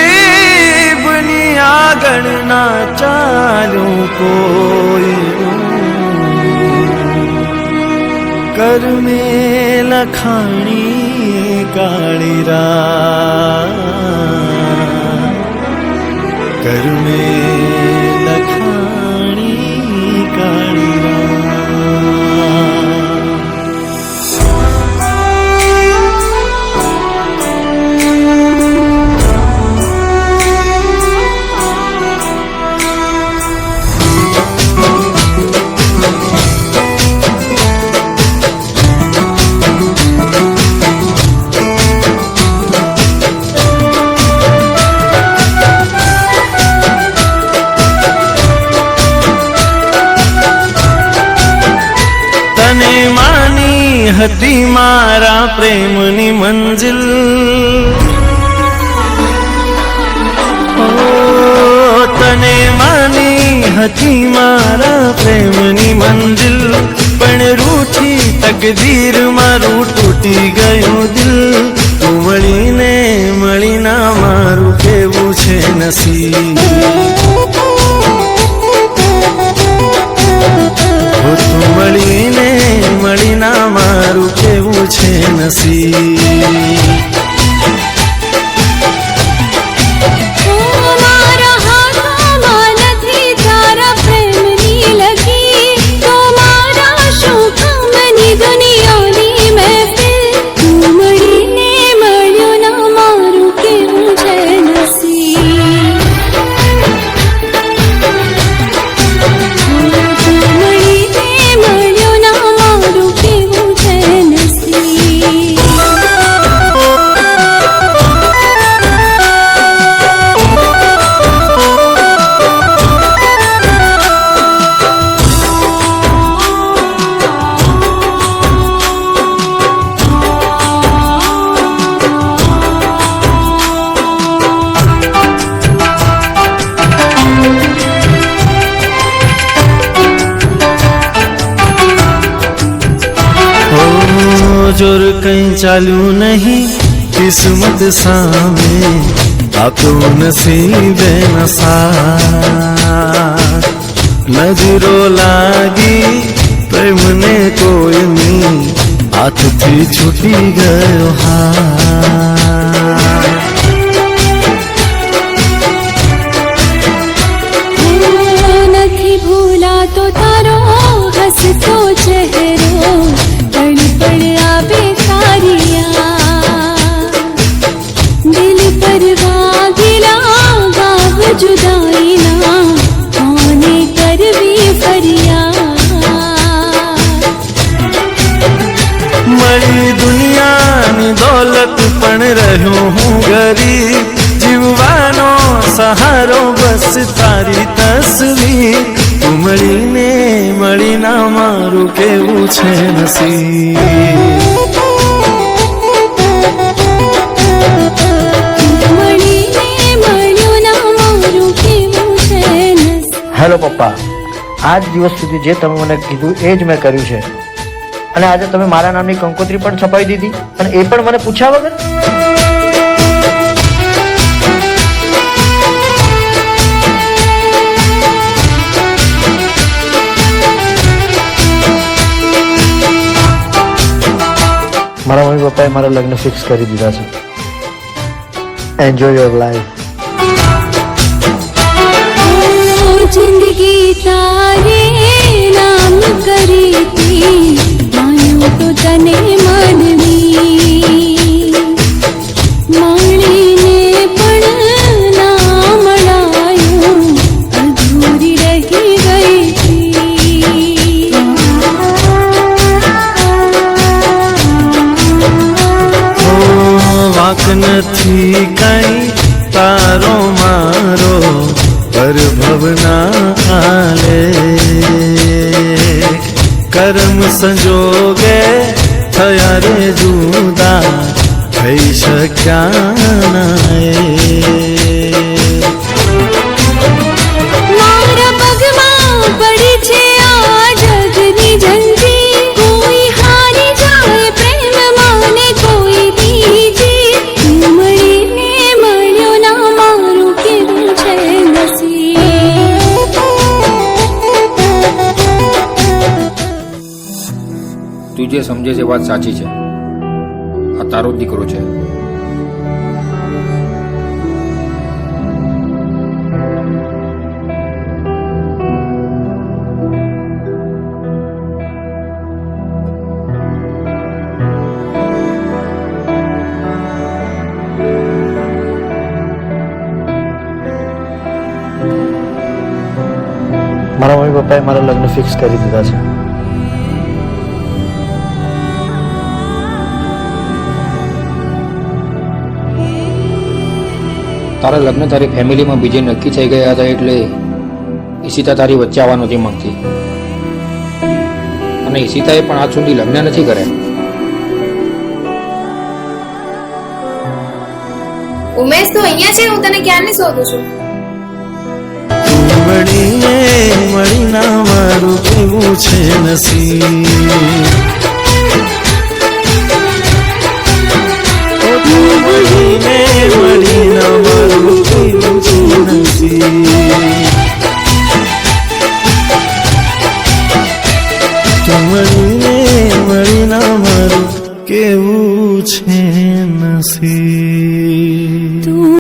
नसीबनी आगणना चालू कोई कर में लखाणी काळीरा कर में लखाणी काळीरा હતી મારા પ્રેમની મંજિલ તને માની હતી મારા પ્રેમની મંજિલ પણ રૂઠી તકદીર મારું તૂટી ગયું દિલ તું મળીને મળીના મારું કેવું છે નસીબ તું મળીને મળીના મારું કેવું છે નસીબ जोर कहीं चालू नहीं किस्मत सामे आपको नसीबे नसा नजरो लागी प्रेम ने कोई नहीं हाथ थी छूटी गयो નથી ભૂલા તો તારો હસતો ચહેરો પળ પળ આવે કારિયા દિલ પર વાગેલા ગાવ જુદાઈના કોને કરવી ફરિયાદ મળી દુનિયાની દોલત પણ રહ્યો હું ગરીબ જીવવાનો સહારો બસ તારી તસવીર તું મળીને મળીના મારું કેવું છે નસીબ હેલો પપ્પા, આજ દિવસ સુધી જે તમે મને કીધું એ જ મેં કર્યું છે અને આજે તમે મારા નામની કંકોત્રી પણ છપાવી દીધી અને એ પણ મને પૂછ્યા વગર. મારા મમ્મી પપ્પાએ મારા લગ્ન ફિક્સ કરી દીધા છે. Enjoy your life. जिंदगी तारे नाम करी थी मायूं तो तने मानवी माणीने पण ना मळायूं अधूरी रही गई थी ભવના આલે કર્મ સંજોગે થયા રે જુદા થઈ શક્યા ના એ. મારા પગમાં પડી છે આ જગની જંજી, કોઈ હારી જાય પ્રેમમાં ને કોઈ બીજી. તું મળીને મળ્યો ના મારું કેવું છે નસીબ. તું જે સમજે છે વાત સાચી છે. આ તારો જ દીકરો છે. મારા મમ્મી પપ્પાએ મારા લગ્ન ફિક્સ કરી દીધા છે. તારા લગ્ન તારી ફેમિલીમાં બીજે નક્કી થઈ ગયા હતા એટલે ઈશિતા તારી વચ્ચે આવવા નહોતી માંગતી. અને ઈશિતાએ પણ આજ સુધી લગ્ન નથી કર્યા. ઉમેશ તું અહીંયા છે? હું તને ક્યારની શોધું છું. મળીને મળીના મારું કેવું છે નસીબ. મળીને મળીના મારું કેવું છે નસીબ. મળીને મળીના મારું કેવું છે નસીબ.